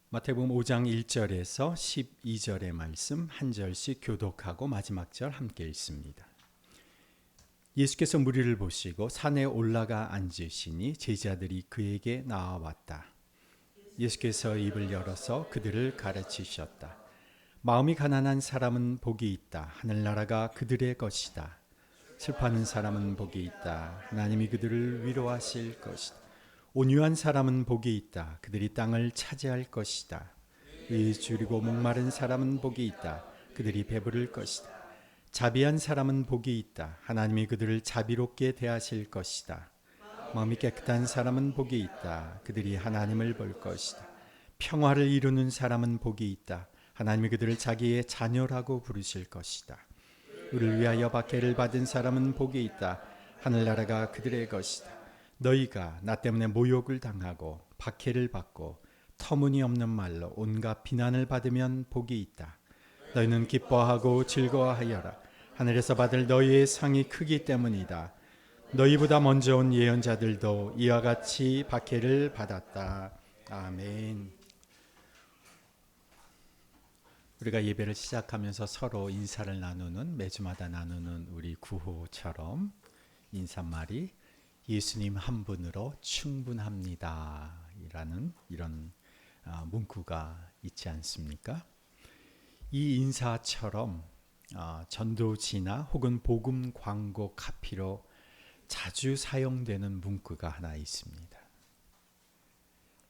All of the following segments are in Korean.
마태복음 5장 1절에서 12절의 말씀 한 절씩 교독하고 마지막 절 함께 읽습니다. 예수께서 무리를 보시고 산에 올라가 앉으시니 제자들이 그에게 나와왔다. 예수께서 입을 열어서 그들을 가르치셨다. 마음이 가난한 사람은 복이 있다. 하늘나라가 그들의 것이다. 슬퍼하는 사람은 복이 있다. 하나님이 그들을 위로하실 것이다. 온유한 사람은 복이 있다. 그들이 땅을 차지할 것이다. 의에 줄이고 목마른 사람은 복이 있다. 그들이 배부를 것이다. 자비한 사람은 복이 있다. 하나님이 그들을 자비롭게 대하실 것이다. 마음이 깨끗한 사람은 복이 있다. 그들이 하나님을 볼 것이다. 평화를 이루는 사람은 복이 있다. 하나님이 그들을 자기의 자녀라고 부르실 것이다. 우리를 위하여 박해를 받은 사람은 복이 있다. 하늘나라가 그들의 것이다. 너희가 나 때문에 모욕을 당하고 박해를 받고 터무니없는 말로 온갖 비난을 받으면 복이 있다. 너희는 기뻐하고 즐거워하여라. 하늘에서 받을 너희의 상이 크기 때문이다. 너희보다 먼저 온 예언자들도 이와 같이 박해를 받았다. 아멘. 우리가 예배를 시작하면서 서로 인사를 나누는, 매주마다 나누는 우리 구호처럼 인사말이 예수님 한 분으로 충분합니다 라는 이런 문구가 있지 않습니까? 이 인사처럼 전도지나 혹은 복음 광고 카피로 자주 사용되는 문구가 하나 있습니다.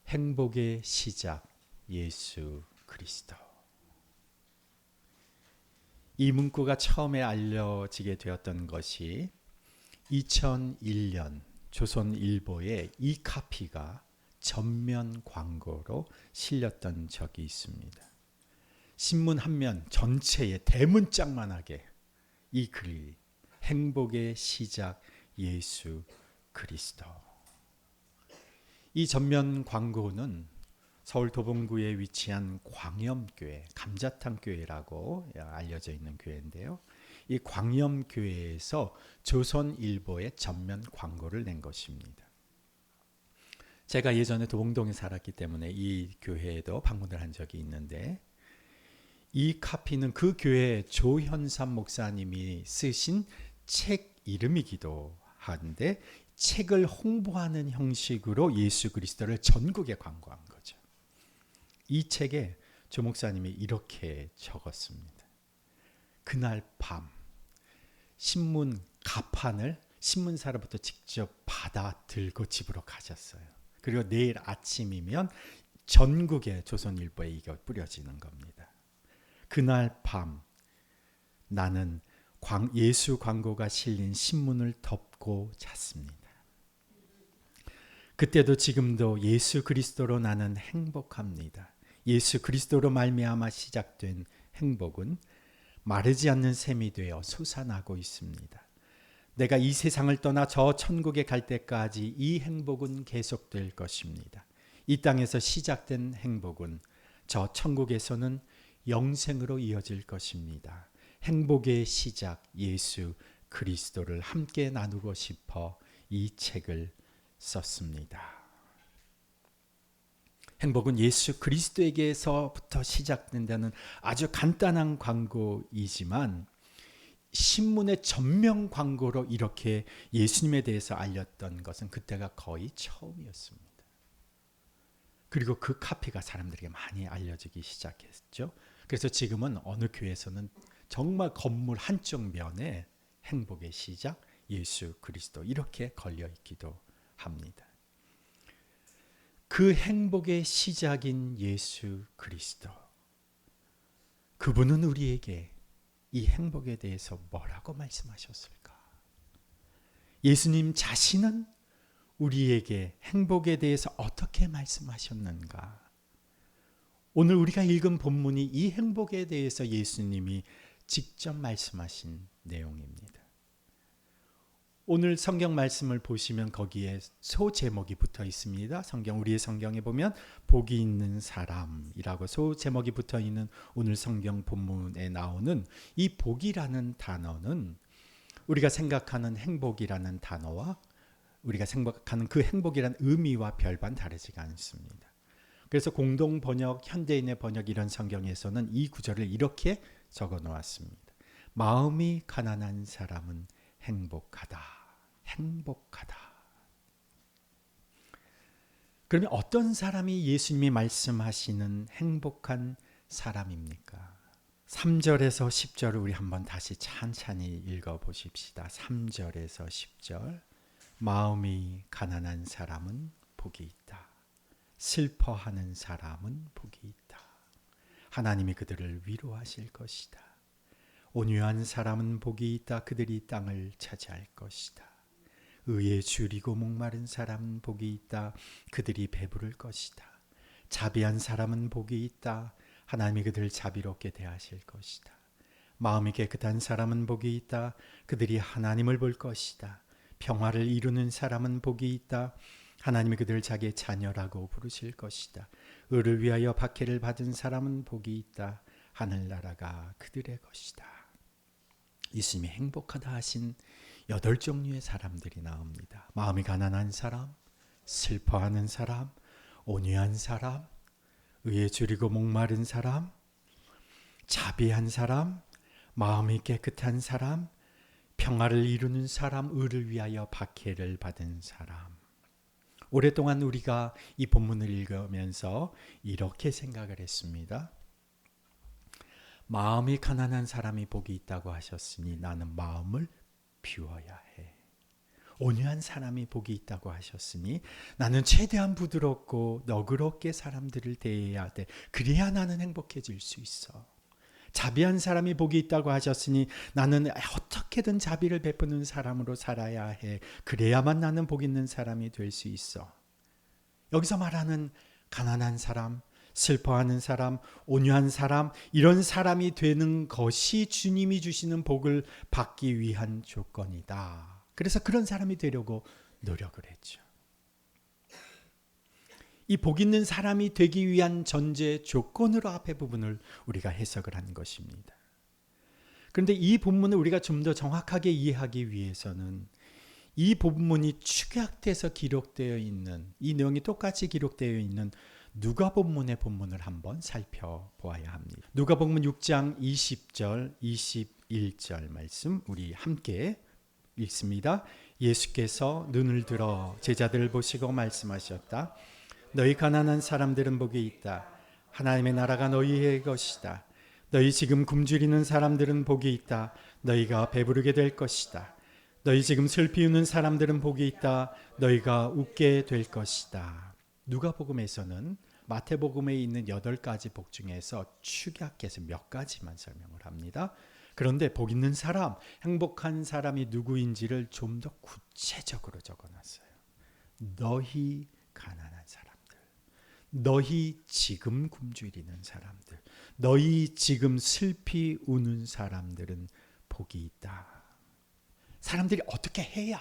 행복의 시작 예수 그리스도. 이 문구가 처음에 알려지게 되었던 것이 2001년 조선일보에 이 카피가 전면 광고로 실렸던 적이 있습니다. 신문 한 면 전체에 대문짝만하게 이 글이 행복의 시작 예수 그리스도. 이 전면 광고는 서울 도봉구에 위치한 광염교회, 감자탕교회라고 알려져 있는 교회인데요. 이 광염교회에서 조선일보에 전면 광고를 낸 것입니다. 제가 예전에 도봉동에 살았기 때문에 이 교회에도 방문을 한 적이 있는데 이 카피는 그 교회 조현삼 목사님이 쓰신 책 이름이기도 한데 책을 홍보하는 형식으로 예수 그리스도를 전국에 광고한 거죠. 이 책에 조 목사님이 이렇게 적었습니다. 그날 밤 신문 가판을 신문사로부터 직접 받아 들고 집으로 가셨어요. 그리고 내일 아침이면 전국의 조선일보에 이거 뿌려지는 겁니다. 그날 밤 나는 예수 광고가 실린 신문을 덮고 잤습니다. 그때도 지금도 예수 그리스도로 나는 행복합니다. 예수 그리스도로 말미암아 시작된 행복은 마르지 않는 샘이 되어 솟아나고 있습니다. 내가 이 세상을 떠나 저 천국에 갈 때까지 이 행복은 계속될 것입니다. 이 땅에서 시작된 행복은 저 천국에서는 영생으로 이어질 것입니다. 행복의 시작 예수 그리스도를 함께 나누고 싶어 이 책을 썼습니다. 행복은 예수 그리스도에게서부터 시작된다는 아주 간단한 광고이지만 신문의 전면 광고로 이렇게 예수님에 대해서 알렸던 것은 그때가 거의 처음이었습니다. 그리고 그 카피가 사람들에게 많이 알려지기 시작했죠. 그래서 지금은 어느 교회에서는 정말 건물 한쪽 면에 행복의 시작 예수 그리스도 이렇게 걸려 있기도 합니다. 그 행복의 시작인 예수 그리스도. 그분은 우리에게 이 행복에 대해서 뭐라고 말씀하셨을까? 예수님 자신은 우리에게 행복에 대해서 어떻게 말씀하셨는가? 오늘 우리가 읽은 본문이 이 행복에 대해서 예수님이 직접 말씀하신 내용입니다. 오늘 성경 말씀을 보시면 거기에 소제목이 붙어 있습니다. 우리의 성경에 보면 복이 있는 사람이라고 소제목이 붙어 있는 오늘 성경 본문에 나오는 이 복이라는 단어는 우리가 생각하는 행복이라는 단어와 우리가 생각하는 그 행복이라는 의미와 별반 다르지가 않습니다. 그래서 공동 번역, 현대인의 번역 이런 성경에서는 이 구절을 이렇게 적어 놓았습니다. 마음이 가난한 사람은 행복하다. 행복하다. 그러면 어떤 사람이 예수님이 말씀하시는 행복한 사람입니까? 3절에서 10절을 우리 한번 다시 찬찬히 읽어 보십시다. 3절에서 10절. 마음이 가난한 사람은 복이 있다. 슬퍼하는 사람은 복이 있다. 하나님이 그들을 위로하실 것이다. 온유한 사람은 복이 있다. 그들이 땅을 차지할 것이다. 의에 줄이고 목마른 사람은 복이 있다. 그들이 배부를 것이다. 자비한 사람은 복이 있다. 하나님이 그들을 자비롭게 대하실 것이다. 마음이 깨끗한 사람은 복이 있다. 그들이 하나님을 볼 것이다. 평화를 이루는 사람은 복이 있다. 하나님이 그들을 자기의 자녀라고 부르실 것이다. 의를 위하여 박해를 받은 사람은 복이 있다. 하늘나라가 그들의 것이다. 예수님이 행복하다 하신 8종류의 사람들이 나옵니다. 마음이 가난한 사람, 슬퍼하는 사람, 온유한 사람, 의에 줄이고 목마른 사람, 자비한 사람, 마음이 깨끗한 사람, 평화를 이루는 사람, 의를 위하여 박해를 받은 사람. 오랫동안 우리가 이 본문을 읽으면서 이렇게 생각을 했습니다. 마음이 가난한 사람이 복이 있다고 하셨으니 나는 마음을 비워야 해. 온유한 사람이 복이 있다고 하셨으니 나는 최대한 부드럽고 너그럽게 사람들을 대해야 돼. 그래야 나는 행복해질 수 있어. 자비한 사람이 복이 있다고 하셨으니 나는 어떻게든 자비를 베푸는 사람으로 살아야 해. 그래야만 나는 복 있는 사람이 될 수 있어. 여기서 말하는 가난한 사람, 슬퍼하는 사람, 온유한 사람, 이런 사람이 되는 것이 주님이 주시는 복을 받기 위한 조건이다. 그래서 그런 사람이 되려고 노력을 했죠. 이 복 있는 사람이 되기 위한 전제 조건으로 앞에 부분을 우리가 해석을 한 것입니다. 그런데 이 본문을 우리가 좀 더 정확하게 이해하기 위해서는 이 본문이 축약돼서 기록되어 있는, 이 내용이 똑같이 기록되어 있는 누가복음의 본문을 한번 살펴보아야 합니다. 누가복음 6장 20절, 21절 말씀 우리 함께 읽습니다. 예수께서 눈을 들어 제자들을 보시고 말씀하셨다. 너희 가난한 사람들은 복이 있다. 하나님의 나라가 너희의 것이다. 너희 지금 굶주리는 사람들은 복이 있다. 너희가 배부르게 될 것이다. 너희 지금 슬피 우는 사람들은 복이 있다. 너희가 웃게 될 것이다. 누가복음에서는 마태복음에 있는 8가지 복 중에서 축약해서 몇 가지만 설명을 합니다. 그런데 복 있는 사람, 행복한 사람이 누구인지를 좀 더 구체적으로 적어놨어요. 너희 가난한 사람들, 너희 지금 굶주리는 사람들, 너희 지금 슬피 우는 사람들은 복이 있다. 사람들이 어떻게 해야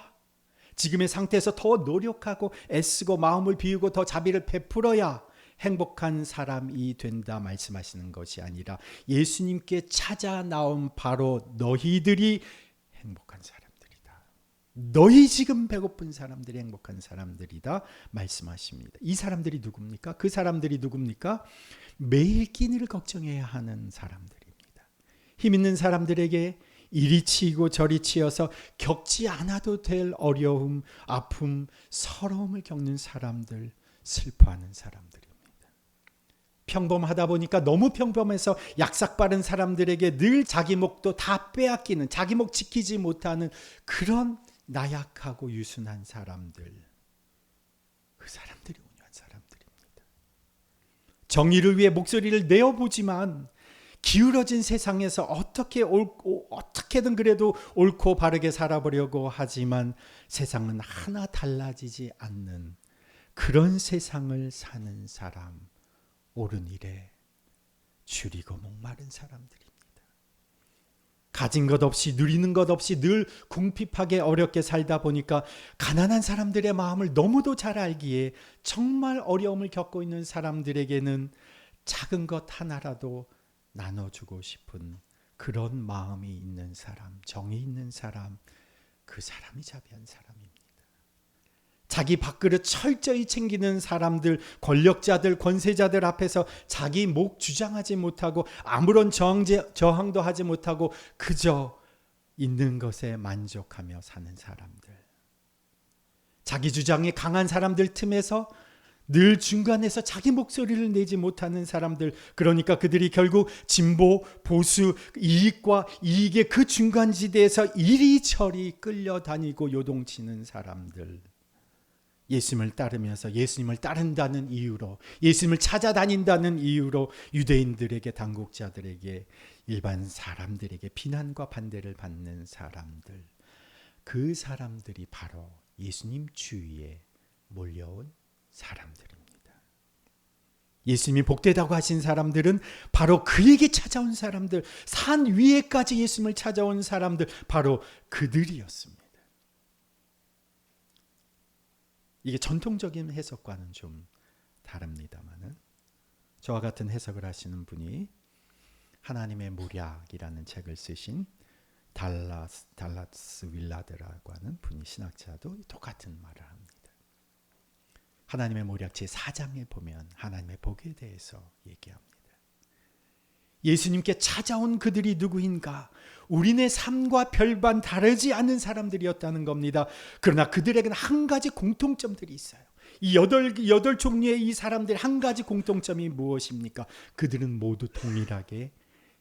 지금의 상태에서 더 노력하고 애쓰고 마음을 비우고 더 자비를 베풀어야 행복한 사람이 된다 말씀하시는 것이 아니라 예수님께 찾아 나온 바로 너희들이 행복한 사람들이다. 너희 지금 배고픈 사람들이 행복한 사람들이다 말씀하십니다. 이 사람들이 누굽니까? 그 사람들이 누굽니까? 매일 끼니를 걱정해야 하는 사람들입니다. 힘 있는 사람들에게 이리 치이고 저리 치여서 겪지 않아도 될 어려움, 아픔, 서러움을 겪는 사람들, 슬퍼하는 사람들입니다. 평범하다 보니까 너무 평범해서 약삭빠른 사람들에게 늘 자기 목도 다 빼앗기는, 자기 목 지키지 못하는 그런 나약하고 유순한 사람들, 그 사람들이 온유한 사람들입니다. 정의를 위해 목소리를 내어보지만 기울어진 세상에서 어떻게든 그래도 옳고 바르게 살아보려고 하지만 세상은 하나 달라지지 않는 그런 세상을 사는 사람, 옳은 일에 줄이고 목마른 사람들입니다. 가진 것 없이 누리는 것 없이 늘 궁핍하게 어렵게 살다 보니까 가난한 사람들의 마음을 너무도 잘 알기에 정말 어려움을 겪고 있는 사람들에게는 작은 것 하나라도 나눠주고 싶은 그런 마음이 있는 사람, 정이 있는 사람, 그 사람이 자비한 사람입니다. 자기 밥그릇 철저히 챙기는 사람들, 권력자들, 권세자들 앞에서 자기 목 주장하지 못하고 아무런 저항도 하지 못하고 그저 있는 것에 만족하며 사는 사람들. 자기 주장이 강한 사람들 틈에서 늘 중간에서 자기 목소리를 내지 못하는 사람들, 그러니까 그들이 결국 진보, 보수, 이익과 이익의 그 중간지대에서 이리저리 끌려다니고 요동치는 사람들. 예수님을 따르면서 예수님을 따른다는 이유로, 예수님을 찾아다닌다는 이유로 유대인들에게, 당국자들에게, 일반 사람들에게 비난과 반대를 받는 사람들. 그 사람들이 바로 예수님 주위에 몰려온 사람들입니다. 예수님이 복되다고 하신 사람들은 바로 그에게 찾아온 사람들, 산 위에까지 예수님을 찾아온 사람들, 바로 그들이었습니다. 이게 전통적인 해석과는 좀 다릅니다만은 저와 같은 해석을 하시는 분이 하나님의 모략이라는 책을 쓰신 달라스 윌라드라고 하는 분이, 신학자도 똑같은 말을 합니다. 하나님의 모략 제4장에 보면 하나님의 복에 대해서 얘기합니다. 예수님께 찾아온 그들이 누구인가? 우리네 삶과 별반 다르지 않은 사람들이었다는 겁니다. 그러나 그들에게는 한 가지 공통점들이 있어요. 이 여덟 종류의 이 사람들 한 가지 공통점이 무엇입니까? 그들은 모두 동일하게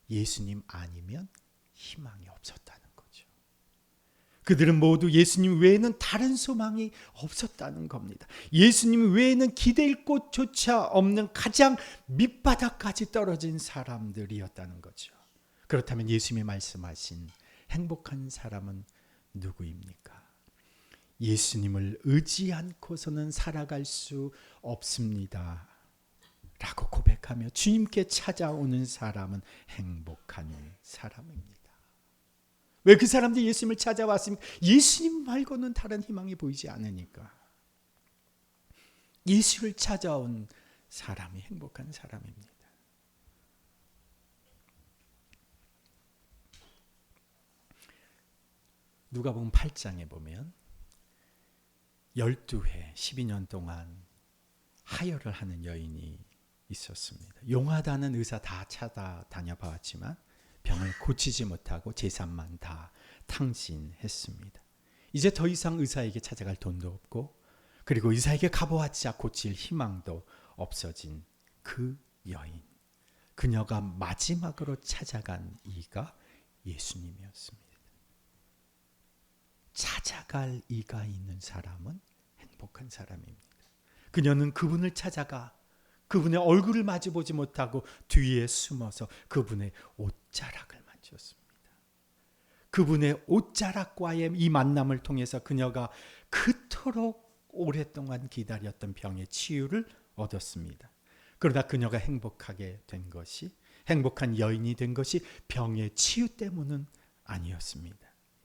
예수님 아니면 희망이 없었다는 거죠. 그들은 모두 예수님 외에는 다른 소망이 없었다는 겁니다. 예수님 외에는 기댈 곳조차 없는 가장 밑바닥까지 떨어진 사람들이었다는 거죠. 그렇다면 예수님이 말씀하신 행복한 사람은 누구입니까? 예수님을 의지 않고서는 살아갈 수 없습니다 라고 고백하며 주님께 찾아오는 사람은 행복한 사람입니다. 왜 그 사람들이 예수님을 찾아왔습니까? 예수님 말고는 다른 희망이 보이지 않으니까. 예수를 찾아온 사람이 행복한 사람입니다. 누가복음 8장에 보면 12회 12년 동안 하혈을 하는 여인이 있었습니다. 용하다는 의사 다 찾아다녀 봤지만 병을 고치지 못하고 재산만 다 탕진했습니다. 이제 더 이상 의사에게 찾아갈 돈도 없고, 그리고 의사에게 가보았자 고칠 희망도 없어진 그 여인. 그녀가 마지막으로 찾아간 이가 예수님이었습니다. 찾아갈 이가 있는 사람은 행복한 사람입니다. 그녀는 그분을 찾아가 그분의 얼굴을 마주보지 못하고 뒤에 숨어서 그분의 옷자락을 만졌습니다. 그분의 옷자락과의 이 만남을 통해서 그녀가 그토록 오랫동안 기다렸던 병의 치유를 얻었습니다. 그러나 그녀가 행복하게 된 것이, 행복한 여인이 된 것이 병의 치유 때문은 아니었습니다.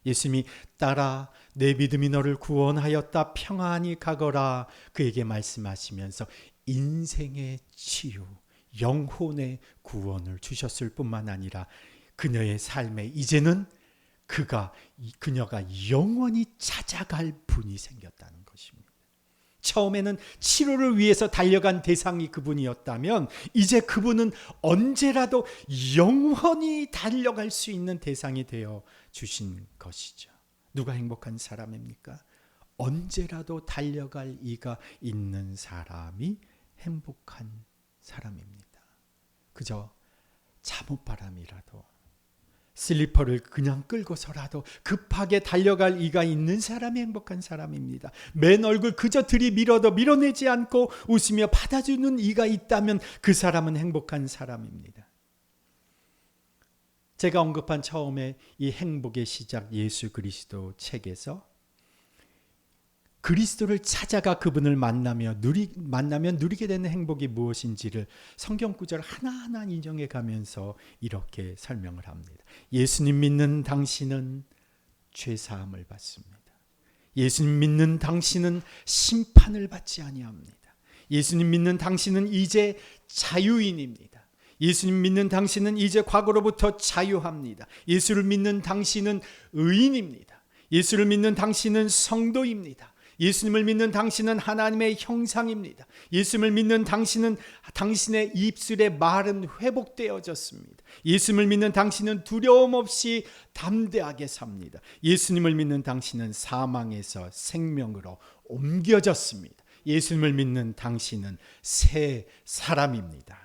예수님이 따라 내 믿음이 너를 구원하였다, 평안히 가거라 그에게 말씀하시면서 인생의 치유, 영혼의 구원을 주셨을 뿐만 아니라 그녀의 삶에 이제는 그녀가 영원히 찾아갈 분이 생겼다는 것입니다. 처음에는 치료를 위해서 달려간 대상이 그분이었다면 이제 그분은 언제라도 영원히 달려갈 수 있는 대상이 되어 주신 것이죠. 누가 행복한 사람입니까? 언제라도 달려갈 이가 있는 사람이 행복한 사람입니다. 그저 잠옷바람이라도, 슬리퍼를 그냥 끌고서라도 급하게 달려갈 이가 있는 사람이 행복한 사람입니다. 맨 얼굴 그저 들이밀어도 밀어내지 않고 웃으며 받아주는 이가 있다면 그 사람은 행복한 사람입니다. 제가 언급한 처음에 이 행복의 시작 예수 그리스도 책에서 그리스도를 찾아가 그분을 만나면 누리게 되는 행복이 무엇인지를 성경 구절 하나하나 인정해 가면서 이렇게 설명을 합니다. 예수님 믿는 당신은 죄사함을 받습니다. 예수님 믿는 당신은 심판을 받지 아니합니다. 예수님 믿는 당신은 이제 자유인입니다. 예수님 믿는 당신은 이제 과거로부터 자유합니다. 예수를 믿는 당신은 의인입니다. 예수를 믿는 당신은 성도입니다. 예수님을 믿는 당신은 하나님의 형상입니다. 예수님을 믿는 당신은 당신의 입술의 말은 회복되어졌습니다. 예수님을 믿는 당신은 두려움 없이 담대하게 삽니다. 예수님을 믿는 당신은 사망에서 생명으로 옮겨졌습니다. 예수님을 믿는 당신은 새 사람입니다.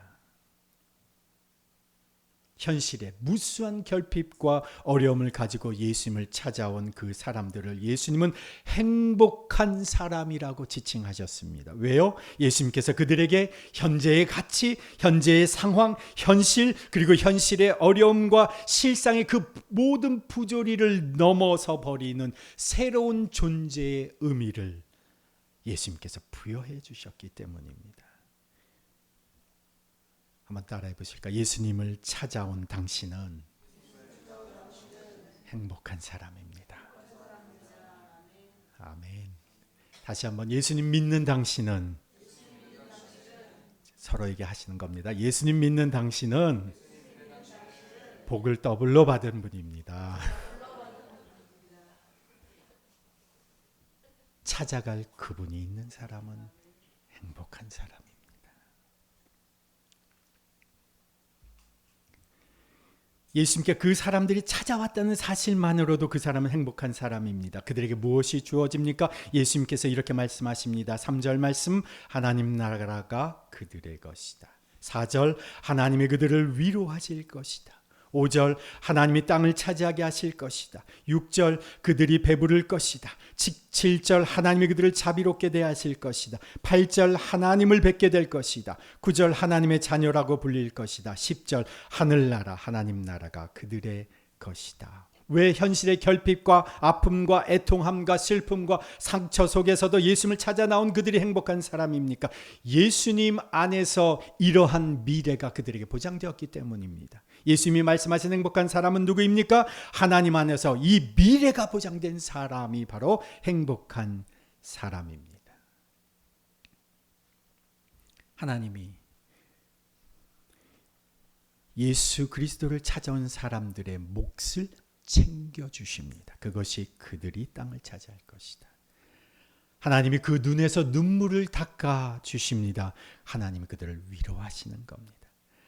현실에 무수한 결핍과 어려움을 가지고 예수님을 찾아온 그 사람들을 예수님은 행복한 사람이라고 지칭하셨습니다. 왜요? 예수님께서 그들에게 현재의 가치, 현재의 상황, 현실, 그리고 현실의 어려움과 실상의 그 모든 부조리를 넘어서 버리는 새로운 존재의 의미를 예수님께서 부여해 주셨기 때문입니다. 한번 따라해 보실까? 예수님을 찾아온 당신은 행복한 사람입니다. 아멘. 다시 한번 예수님 믿는 당신은, 서로에게 하시는 겁니다. 예수님 믿는 당신은 복을 더블로 받은 분입니다. 찾아갈 그분이 있는 사람은 행복한 사람입니다. 예수님께 그 사람들이 찾아왔다는 사실만으로도 그 사람은 행복한 사람입니다. 그들에게 무엇이 주어집니까? 예수님께서 이렇게 말씀하십니다. 3절 말씀, 하나님 나라가 그들의 것이다. 4절, 하나님이 그들을 위로하실 것이다. 5절, 하나님이 땅을 차지하게 하실 것이다. 6절, 그들이 배부를 것이다. 7절, 하나님이 그들을 자비롭게 대하실 것이다. 8절, 하나님을 뵙게 될 것이다. 9절, 하나님의 자녀라고 불릴 것이다. 10절, 하늘나라, 하나님 나라가 그들의 것이다. 왜 현실의 결핍과 아픔과 애통함과 슬픔과 상처 속에서도 예수님을 찾아 나온 그들이 행복한 사람입니까? 예수님 안에서 이러한 미래가 그들에게 보장되었기 때문입니다. 예수님이 말씀하신 행복한 사람은 누구입니까? 하나님 안에서 이 미래가 보장된 사람이 바로 행복한 사람입니다. 하나님이 예수 그리스도를 찾아온 사람들의 몫을 챙겨주십니다. 그것이 그들이 땅을 차지할 것이다. 하나님이 그 눈에서 눈물을 닦아 주십니다. 하나님이 그들을 위로하시는 겁니다.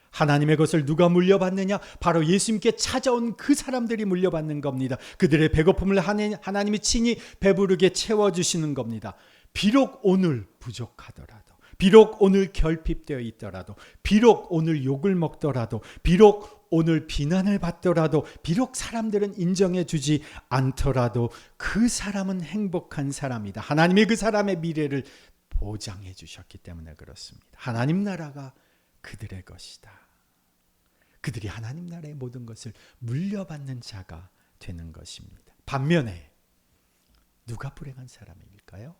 하나님의 것을 누가 물려받느냐? 바로 예수님께 찾아온 그 사람들이 물려받는 겁니다. 그들의 배고픔을 하나님이 친히 배부르게 채워주시는 겁니다. 비록 오늘 부족하더라도, 비록 오늘 결핍되어 있더라도, 비록 오늘 욕을 먹더라도, 비록 오늘 비난을 받더라도, 비록 사람들은 인정해 주지 않더라도 그 사람은 행복한 사람이다. 하나님이 그 사람의 미래를 보장해 주셨기 때문에 그렇습니다. 하나님 나라가 그들의 것이다. 그들이 하나님 나라의 모든 것을 물려받는 자가 되는 것입니다. 반면에 누가 불행한 사람일까요?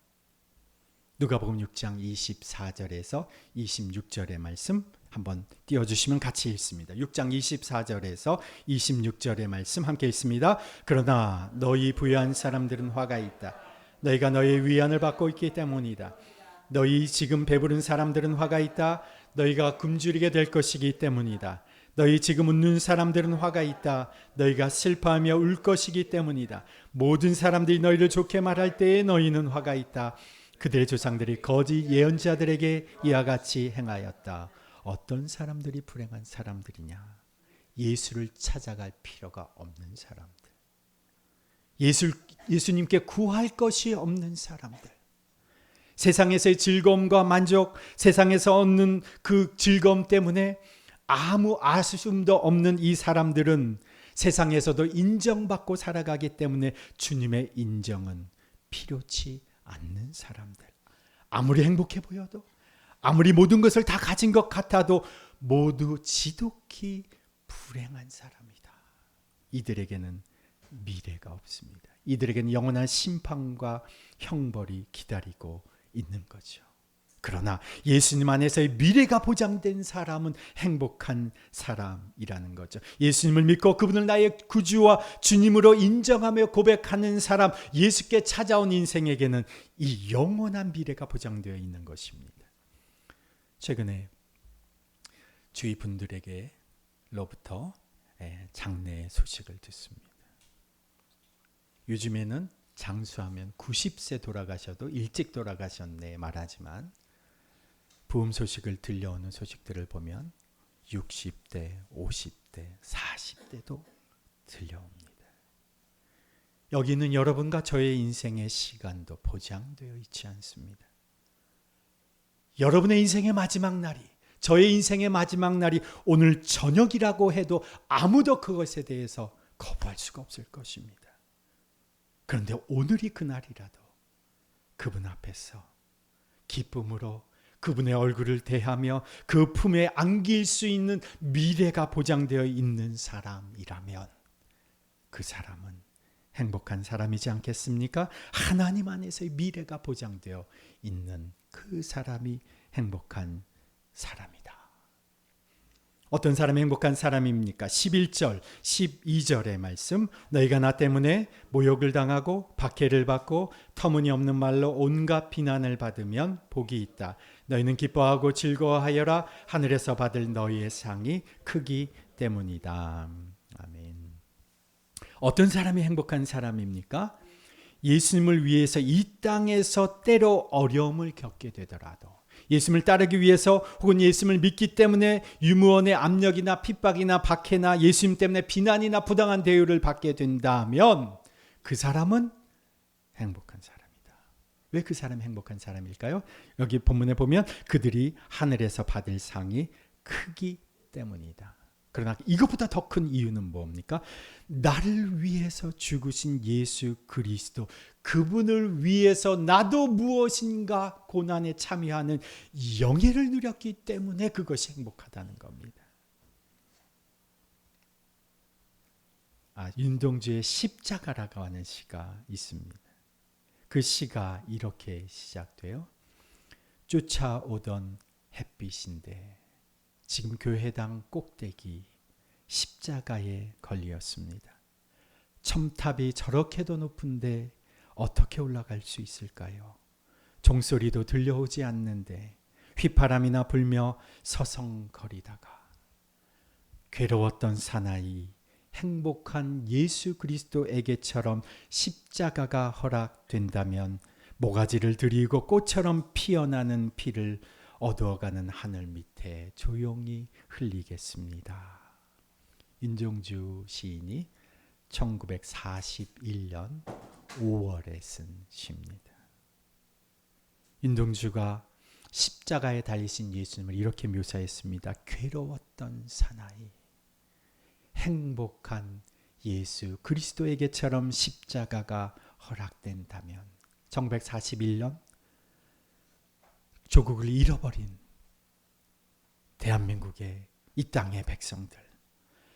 누가복음 6장 24절에서 26절의 말씀 한번 띄워주시면 같이 읽습니다. 6장 24절에서 26절의 말씀 함께 읽습니다. 그러나 너희 부유한 사람들은 화가 있다. 너희가 너희의 위안을 받고 있기 때문이다. 너희 지금 배부른 사람들은 화가 있다. 너희가 굶주리게 될 것이기 때문이다. 너희 지금 웃는 사람들은 화가 있다. 너희가 슬퍼하며 울 것이기 때문이다. 모든 사람들이 너희를 좋게 말할 때에 너희는 화가 있다. 그들의 조상들이 거짓 예언자들에게 이와 같이 행하였다. 어떤 사람들이 불행한 사람들이냐? 예수를 찾아갈 필요가 없는 사람들. 예수님께 구할 것이 없는 사람들. 세상에서의 즐거움과 만족, 세상에서 얻는 그 즐거움 때문에 아무 아쉬움도 없는 이 사람들은 세상에서도 인정받고 살아가기 때문에 주님의 인정은 필요치 않는 사람들. 아무리 행복해 보여도, 아무리 모든 것을 다 가진 것 같아도 모두 지독히 불행한 사람이다. 이들에게는 미래가 없습니다. 이들에게는 영원한 심판과 형벌이 기다리고 있는 거죠. 그러나 예수님 안에서의 미래가 보장된 사람은 행복한 사람이라는 거죠. 예수님을 믿고 그분을 나의 구주와 주님으로 인정하며 고백하는 사람, 예수께 찾아온 인생에게는 이 영원한 미래가 보장되어 있는 것입니다. 최근에 주위 분들에게로부터 장례 소식을 듣습니다. 요즘에는 장수하면 90세 돌아가셔도 일찍 돌아가셨네 말하지만 부흥 소식을 들려오는 소식들을 보면 60대, 50대, 40대도 들려옵니다. 여기 있는 여러분과 저의 인생의 시간도 보장되어 있지 않습니다. 여러분의 인생의 마지막 날이, 저의 인생의 마지막 날이 오늘 저녁이라고 해도 아무도 그것에 대해서 거부할 수가 없을 것입니다. 그런데 오늘이 그날이라도 그분 앞에서 기쁨으로 그분의 얼굴을 대하며 그 품에 안길 수 있는 미래가 보장되어 있는 사람이라면 그 사람은 행복한 사람이지 않겠습니까? 하나님 안에서의 미래가 보장되어 있는 그 사람이 행복한 사람이다. 어떤 사람이 행복한 사람입니까? 11절, 12절의 말씀. 너희가 나 때문에 모욕을 당하고 박해를 받고 터무니없는 말로 온갖 비난을 받으면 복이 있다. 너희는 기뻐하고 즐거워하여라. 하늘에서 받을 너희의 상이 크기 때문이다. 아멘. 어떤 사람이 행복한 사람입니까? 예수님을 위해서 이 땅에서 때로 어려움을 겪게 되더라도 예수님을 따르기 위해서 혹은 예수님을 믿기 때문에 유무원의 압력이나 핍박이나 박해나 예수님 때문에 비난이나 부당한 대우를 받게 된다면 그 사람은 행복한 사람이다. 왜 그 사람이 행복한 사람일까요? 여기 본문에 보면 그들이 하늘에서 받을 상이 크기 때문이다. 그러나 이것보다 더 큰 이유는 뭡니까? 나를 위해서 죽으신 예수 그리스도, 그분을 위해서 나도 무엇인가 고난에 참여하는 영예를 누렸기 때문에 그것이 행복하다는 겁니다. 윤동주의 십자가라고 하는 시가 있습니다. 그 시가 이렇게 시작돼요. 쫓아오던 햇빛인데 지금 교회당 꼭대기 십자가에 걸렸습니다. 첨탑이 저렇게도 높은데 어떻게 올라갈 수 있을까요? 종소리도 들려오지 않는데 휘파람이나 불며 서성거리다가 괴로웠던 사나이 행복한 예수 그리스도에게처럼 십자가가 허락된다면 모가지를 들이고 꽃처럼 피어나는 피를 어두워가는 하늘 밑에 조용히 흘리겠습니다. 윤종주 시인이 1941년 5월에 쓴 시입니다. 윤종주가 십자가에 달리신 예수님을 이렇게 묘사했습니다. 괴로웠던 사나이, 행복한 예수 그리스도에게처럼 십자가가 허락된다면 1941년 조국을 잃어버린 대한민국의 이 땅의 백성들,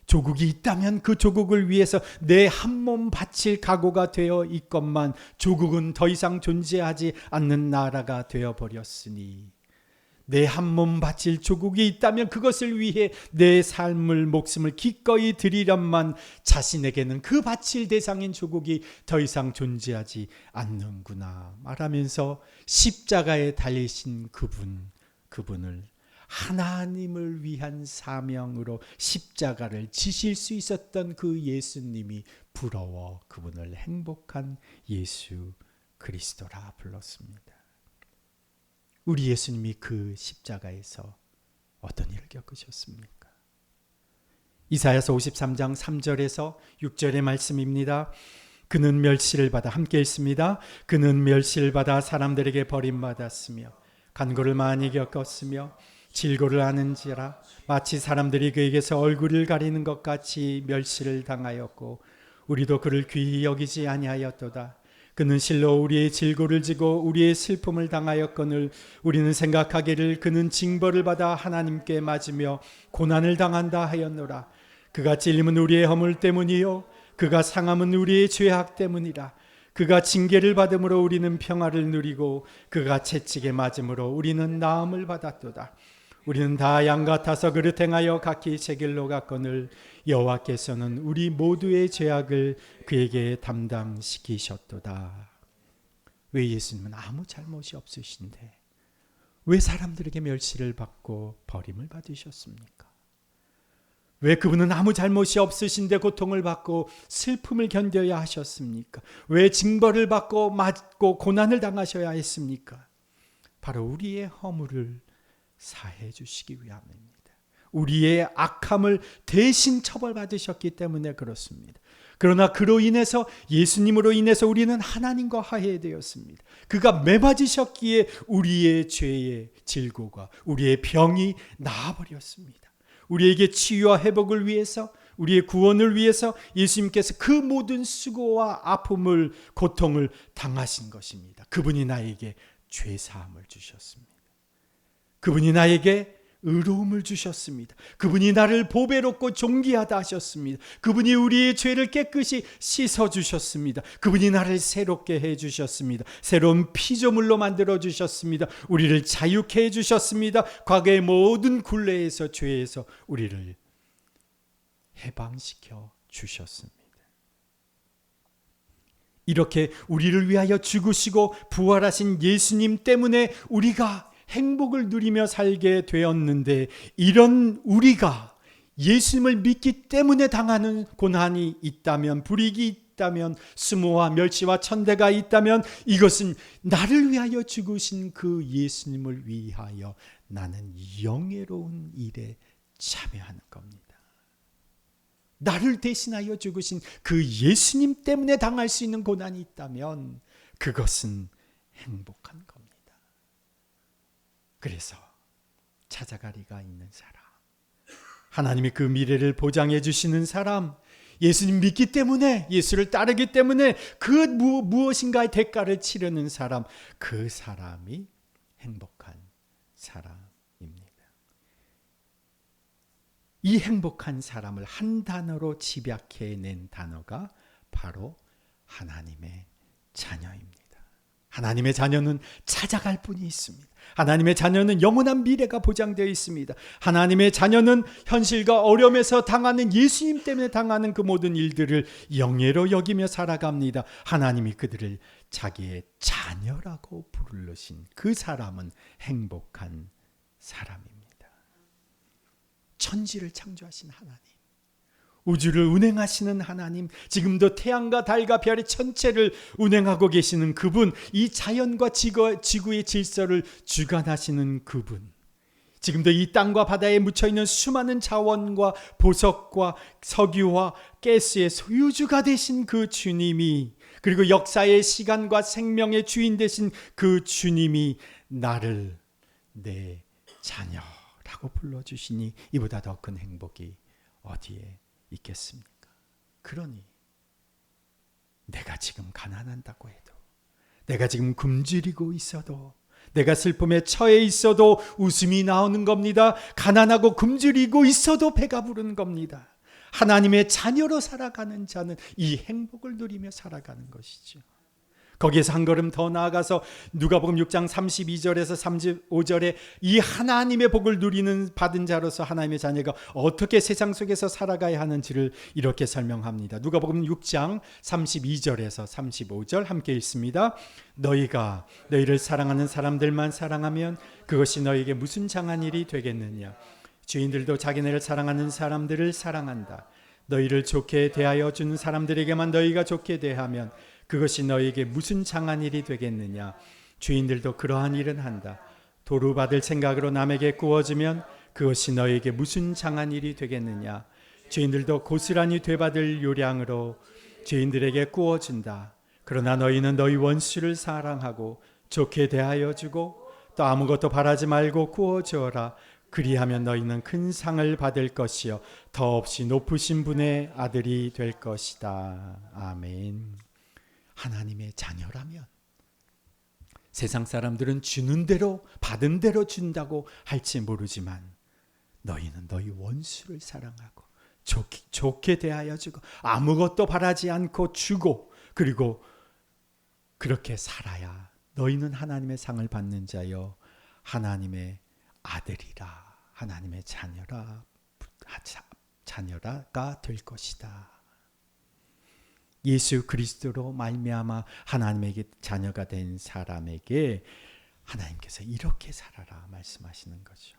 조국이 있다면 그 조국을 위해서 내 한 몸 바칠 각오가 되어 있건만 조국은 더 이상 존재하지 않는 나라가 되어버렸으니 내 한 몸 바칠 조국이 있다면 그것을 위해 내 삶을 목숨을 기꺼이 드리련만 자신에게는 그 바칠 대상인 조국이 더 이상 존재하지 않는구나 말하면서 십자가에 달리신 그분을 하나님을 위한 사명으로 십자가를 지실 수 있었던 그 예수님이 부러워 그분을 행복한 예수 그리스도라 불렀습니다. 우리 예수님이 그 십자가에서 어떤 일을 겪으셨습니까? 이사야서 53장 3절에서 6절의 말씀입니다. 그는 멸시를 받아, 함께 읽습니다. 그는 멸시를 받아 사람들에게 버림받았으며 간고를 많이 겪었으며 질고를 하는지라 마치 사람들이 그에게서 얼굴을 가리는 것 같이 멸시를 당하였고 우리도 그를 귀히 여기지 아니하였도다. 그는 실로 우리의 질고를 지고 우리의 슬픔을 당하였거늘 우리는 생각하기를 그는 징벌을 받아 하나님께 맞으며 고난을 당한다 하였노라. 그가 찔림은 우리의 허물 때문이요 그가 상함은 우리의 죄악 때문이라. 그가 징계를 받음으로 우리는 평화를 누리고 그가 채찍에 맞음으로 우리는 나음을 받았도다. 우리는 다 양 같아서 그릇 행하여 각기 제 길로 갔거늘 여호와께서는 우리 모두의 죄악을 그에게 담당시키셨도다. 왜 예수님은 아무 잘못이 없으신데 왜 사람들에게 멸시를 받고 버림을 받으셨습니까? 왜 그분은 아무 잘못이 없으신데 고통을 받고 슬픔을 견뎌야 하셨습니까? 왜 징벌을 받고 맞고 고난을 당하셔야 했습니까? 바로 우리의 허물을 사해 주시기 위함입니다. 우리의 악함을 대신 처벌받으셨기 때문에 그렇습니다. 그러나 그로 인해서, 예수님으로 인해서 우리는 하나님과 화해되었습니다. 그가 매맞으셨기에 우리의 죄의 질고가, 우리의 병이 나아버렸습니다. 우리에게 치유와 회복을 위해서, 우리의 구원을 위해서 예수님께서 그 모든 수고와 아픔을, 고통을 당하신 것입니다. 그분이 나에게 죄사함을 주셨습니다. 그분이 나에게 의로움을 주셨습니다. 그분이 나를 보배롭고 존귀하다 하셨습니다. 그분이 우리의 죄를 깨끗이 씻어주셨습니다. 그분이 나를 새롭게 해주셨습니다. 새로운 피조물로 만들어주셨습니다. 우리를 자유케 해주셨습니다. 과거의 모든 굴레에서, 죄에서 우리를 해방시켜 주셨습니다. 이렇게 우리를 위하여 죽으시고 부활하신 예수님 때문에 우리가 행복을 누리며 살게 되었는데, 이런 우리가 예수님을 믿기 때문에 당하는 고난이 있다면, 불이익이 있다면, 수모와 멸시와 천대가 있다면, 이것은 나를 위하여 죽으신 그 예수님을 위하여 나는 영예로운 일에 참여하는 겁니다. 나를 대신하여 죽으신 그 예수님 때문에 당할 수 있는 고난이 있다면 그것은 행복한 겁니다. 그래서 찾아가리가 있는 사람, 하나님이 그 미래를 보장해 주시는 사람, 예수님 믿기 때문에, 예수를 따르기 때문에 그 무엇인가의 대가를 치르는 사람, 그 사람이 행복한 사람입니다. 이 행복한 사람을 한 단어로 집약해낸 단어가 바로 하나님의 자녀입니다. 하나님의 자녀는 찾아갈 분이 있습니다. 하나님의 자녀는 영원한 미래가 보장되어 있습니다. 하나님의 자녀는 현실과 어려움에서 당하는, 예수님 때문에 당하는 그 모든 일들을 영예로 여기며 살아갑니다. 하나님이 그들을 자기의 자녀라고 부르신 그 사람은 행복한 사람입니다. 천지를 창조하신 하나님, 우주를 운행하시는 하나님, 지금도 태양과 달과 별의 천체를 운행하고 계시는 그분, 이 자연과 지구의 질서를 주관하시는 그분, 지금도 이 땅과 바다에 묻혀있는 수많은 자원과 보석과 석유와 가스의 소유주가 되신 그 주님이, 그리고 역사의 시간과 생명의 주인 되신 그 주님이 나를 내 자녀라고 불러주시니 이보다 더 큰 행복이 어디에 있겠습니까? 그러니 내가 지금 가난한다고 해도, 내가 지금 굶주리고 있어도, 내가 슬픔에 처해 있어도 웃음이 나오는 겁니다. 가난하고 굶주리고 있어도 배가 부르는 겁니다. 하나님의 자녀로 살아가는 자는 이 행복을 누리며 살아가는 것이죠. 거기에서 한 걸음 더 나아가서 누가복음 6장 32절에서 35절에 이 하나님의 복을 누리는 받은 자로서 하나님의 자녀가 어떻게 세상 속에서 살아가야 하는지를 이렇게 설명합니다. 누가복음 6장 32절에서 35절 함께 읽습니다. 너희가 너희를 사랑하는 사람들만 사랑하면 그것이 너희에게 무슨 장한 일이 되겠느냐. 주인들도 자기네를 사랑하는 사람들을 사랑한다. 너희를 좋게 대하여 주는 사람들에게만 너희가 좋게 대하면 그것이 너희에게 무슨 장한 일이 되겠느냐. 주인들도 그러한 일은 한다. 도루 받을 생각으로 남에게 구워주면 그것이 너희에게 무슨 장한 일이 되겠느냐. 주인들도 고스란히 되받을 요량으로 주인들에게 구워준다. 그러나 너희는 너희 원수를 사랑하고 좋게 대하여 주고 또 아무것도 바라지 말고 구워주어라. 그리하면 너희는 큰 상을 받을 것이요 더없이 높으신 분의 아들이 될 것이다. 아멘. 하나님의 자녀라면 세상 사람들은 주는 대로 받은 대로 준다고 할지 모르지만 너희는 너희 원수를 사랑하고 좋게 대하여 주고 아무것도 바라지 않고 주고 그리고 그렇게 살아야 너희는 하나님의 상을 받는 자여 하나님의 아들이라 하나님의 자녀라가 될 것이다. 예수 그리스도로 말미암아 하나님에게 자녀가 된 사람에게 하나님께서 이렇게 살아라 말씀하시는 거죠.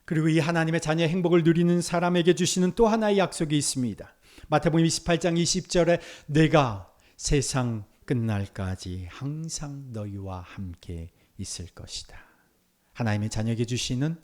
그리고 이 하나님의 자녀의 행복을 누리는 사람에게 주시는 또 하나의 약속이 있습니다. 마태복음 28장 20절에 내가 세상 끝날까지 항상 너희와 함께 있을 것이다. 하나님의 자녀에게 주시는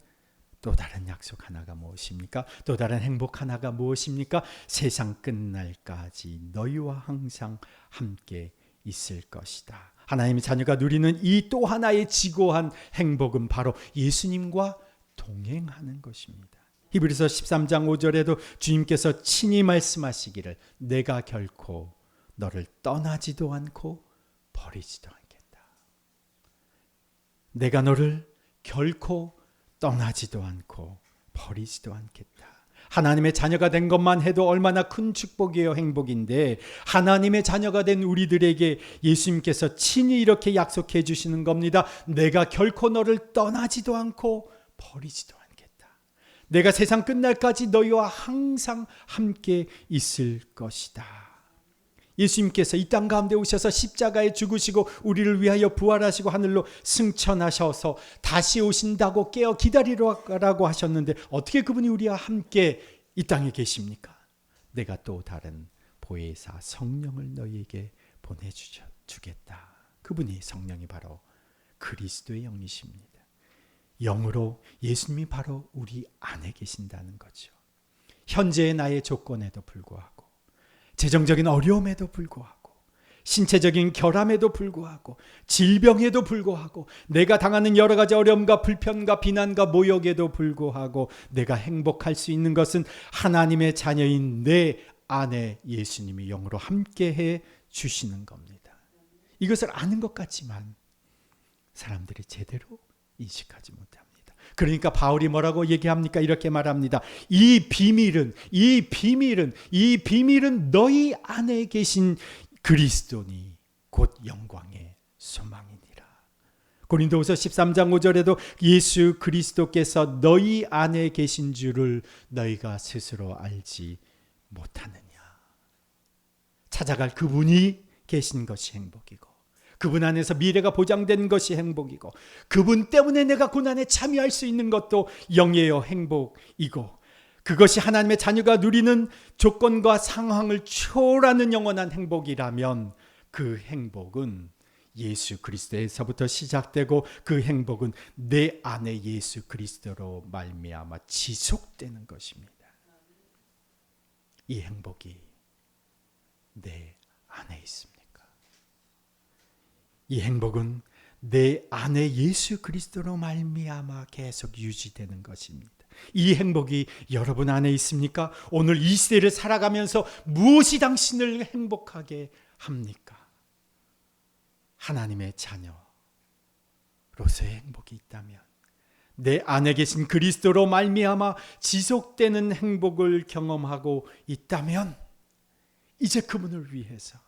또 다른 약속 하나가 무엇입니까? 또 다른 행복 하나가 무엇입니까? 세상 끝날까지 너희와 항상 함께 있을 것이다. 하나님의 자녀가 누리는 이 또 하나의 지고한 행복은 바로 예수님과 동행하는 것입니다. 히브리서 13장 5절에도 주님께서 친히 말씀하시기를 내가 결코 너를 떠나지도 않고 버리지도 않겠다. 내가 너를 결코 떠나지도 않고 버리지도 않겠다. 하나님의 자녀가 된 것만 해도 얼마나 큰 축복이에요. 행복인데 하나님의 자녀가 된 우리들에게 예수님께서 친히 이렇게 약속해 주시는 겁니다. 내가 결코 너를 떠나지도 않고 버리지도 않겠다. 내가 세상 끝날까지 너희와 항상 함께 있을 것이다. 예수님께서 이 땅 가운데 오셔서 십자가에 죽으시고 우리를 위하여 부활하시고 하늘로 승천하셔서 다시 오신다고 깨어 기다리라고 하셨는데 어떻게 그분이 우리와 함께 이 땅에 계십니까? 내가 또 다른 보혜사 성령을 너희에게 보내주겠다. 그분이 성령이 바로 그리스도의 영이십니다. 영으로 예수님이 바로 우리 안에 계신다는 거죠. 현재의 나의 조건에도 불구하고 재정적인 어려움에도 불구하고 신체적인 결함에도 불구하고 질병에도 불구하고 내가 당하는 여러 가지 어려움과 불편과 비난과 모욕에도 불구하고 내가 행복할 수 있는 것은 하나님의 자녀인 내 안에 예수님이 영으로 함께해 주시는 겁니다. 이것을 아는 것 같지만 사람들이 제대로 인식하지 못합니다. 그러니까 바울이 뭐라고 얘기합니까? 이렇게 말합니다. 이 비밀은 너희 안에 계신 그리스도니 곧 영광의 소망이니라. 고린도후서 13장 5절에도 예수 그리스도께서 너희 안에 계신 줄을 너희가 스스로 알지 못하느냐. 찾아갈 그분이 계신 것이 행복이고 그분 안에서 미래가 보장된 것이 행복이고 그분 때문에 내가 고난에 참여할 수 있는 것도 영예요 행복이고 그것이 하나님의 자녀가 누리는 조건과 상황을 초월하는 영원한 행복이라면 그 행복은 예수 그리스도에서부터 시작되고 그 행복은 내 안에 예수 그리스도로 말미암아 지속되는 것입니다. 이 행복이 내 안에 있습니다. 이 행복은 내 안에 예수 그리스도로 말미암아 계속 유지되는 것입니다. 이 행복이 여러분 안에 있습니까? 오늘 이 시대를 살아가면서 무엇이 당신을 행복하게 합니까? 하나님의 자녀로서의 행복이 있다면 내 안에 계신 그리스도로 말미암아 지속되는 행복을 경험하고 있다면 이제 그분을 위해서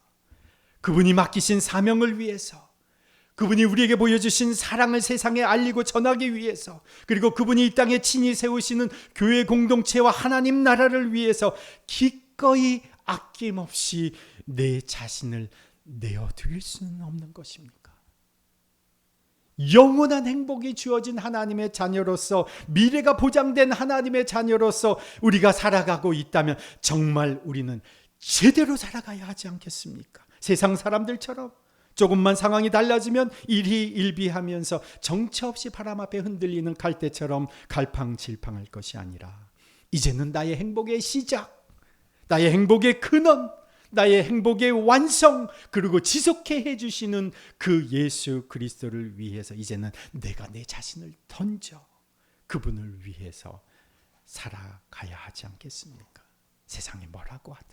그분이 맡기신 사명을 위해서 그분이 우리에게 보여주신 사랑을 세상에 알리고 전하기 위해서 그리고 그분이 이 땅에 친히 세우시는 교회 공동체와 하나님 나라를 위해서 기꺼이 아낌없이 내 자신을 내어드릴 수는 없는 것입니까? 영원한 행복이 주어진 하나님의 자녀로서 미래가 보장된 하나님의 자녀로서 우리가 살아가고 있다면 정말 우리는 제대로 살아가야 하지 않겠습니까? 세상 사람들처럼 조금만 상황이 달라지면 일희일비하면서 정처 없이 바람 앞에 흔들리는 갈대처럼 갈팡질팡할 것이 아니라 이제는 나의 행복의 시작, 나의 행복의 근원, 나의 행복의 완성 그리고 지속해 해주시는 그 예수 그리스도를 위해서 이제는 내가 내 자신을 던져 그분을 위해서 살아가야 하지 않겠습니까? 세상이 뭐라고 하든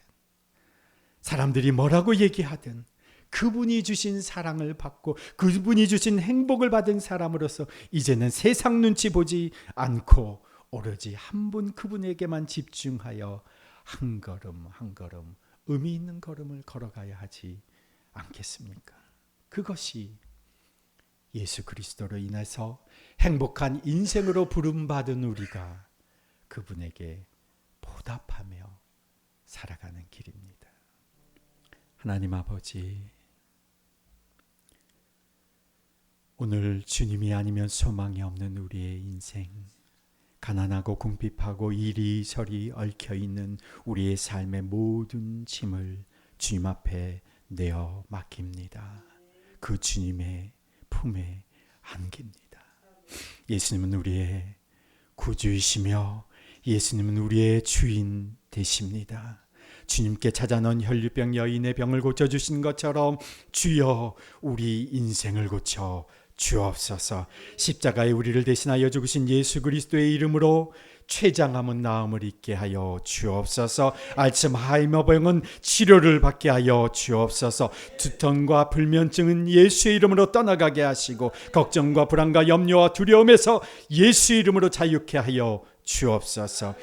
사람들이 뭐라고 얘기하든 그분이 주신 사랑을 받고 그분이 주신 행복을 받은 사람으로서 이제는 세상 눈치 보지 않고 오로지 한 분 그분에게만 집중하여 한 걸음 한 걸음 의미 있는 걸음을 걸어가야 하지 않겠습니까? 그것이 예수 그리스도로 인해서 행복한 인생으로 부름받은 우리가 그분에게 보답하며 살아가는 길입니다. 하나님 아버지, 오늘 주님이 아니면 소망이 없는 우리의 인생, 가난하고 궁핍하고 이리저리 얽혀있는 우리의 삶의 모든 짐을 주님 앞에 내어 맡깁니다. 그 주님의 품에 안깁니다. 예수님은 우리의 구주이시며 예수님은 우리의 주인 되십니다. 주님께 찾아놓은 혈류병 여인의 병을 고쳐주신 것처럼 주여 우리 인생을 고쳐 주옵소서. 십자가에 우리를 대신하여 죽으신 예수 그리스도의 이름으로 췌장암은 나음을 잊게 하여 주옵소서. 알츠하이머 병은 치료를 받게 하여 주옵소서. 두통과 불면증은 예수의 이름으로 떠나가게 하시고 걱정과 불안과 염려와 두려움에서 예수의 이름으로 자유케 하여 주옵소서.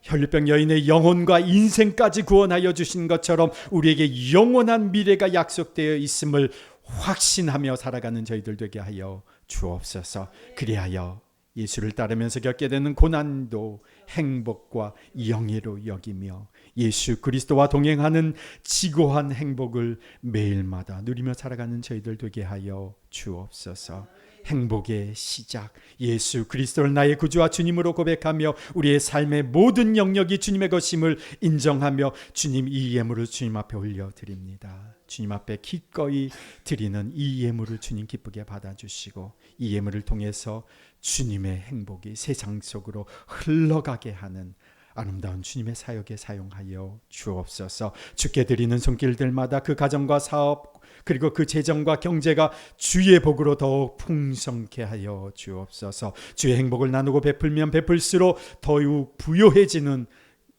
혈류병 여인의 영혼과 인생까지 구원하여 주신 것처럼 우리에게 영원한 미래가 약속되어 있음을 확신하며 살아가는 저희들 되게 하여 주옵소서. 그리하여 예수를 따르면서 겪게 되는 고난도 행복과 영예로 여기며 예수 그리스도와 동행하는 지고한 행복을 매일마다 누리며 살아가는 저희들 되게 하여 주옵소서. 행복의 시작 예수 그리스도를 나의 구주와 주님으로 고백하며 우리의 삶의 모든 영역이 주님의 것임을 인정하며 주님 이 예물을 주님 앞에 올려드립니다. 주님 앞에 기꺼이 드리는 이 예물을 주님 기쁘게 받아주시고 이 예물을 통해서 주님의 행복이 세상 속으로 흘러가게 하는 아름다운 주님의 사역에 사용하여 주옵소서. 주께 드리는 손길들마다 그 가정과 사업 그리고 그 재정과 경제가 주의 복으로 더욱 풍성케 하여 주옵소서. 주의 행복을 나누고 베풀면 베풀수록 더욱 부요해지는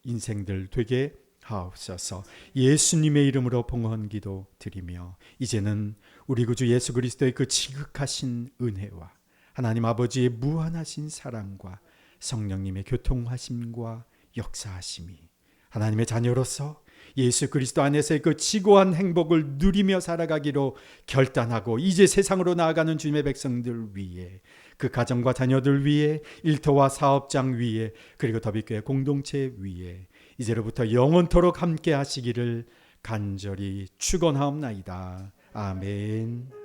인생들 되게 하옵소서. 예수님의 이름으로 봉헌기도 드리며 이제는 우리 구주 예수 그리스도의 그 지극하신 은혜와 하나님 아버지의 무한하신 사랑과 성령님의 교통하심과 역사하심이 하나님의 자녀로서 예수 그리스도 안에서의 그 지고한 행복을 누리며 살아가기로 결단하고 이제 세상으로 나아가는 주님의 백성들 위해 그 가정과 자녀들 위해 일터와 사업장 위에 그리고 더비교회 공동체 위에 이제로부터 영원토록 함께 하시기를 간절히 축원하옵나이다. 아멘.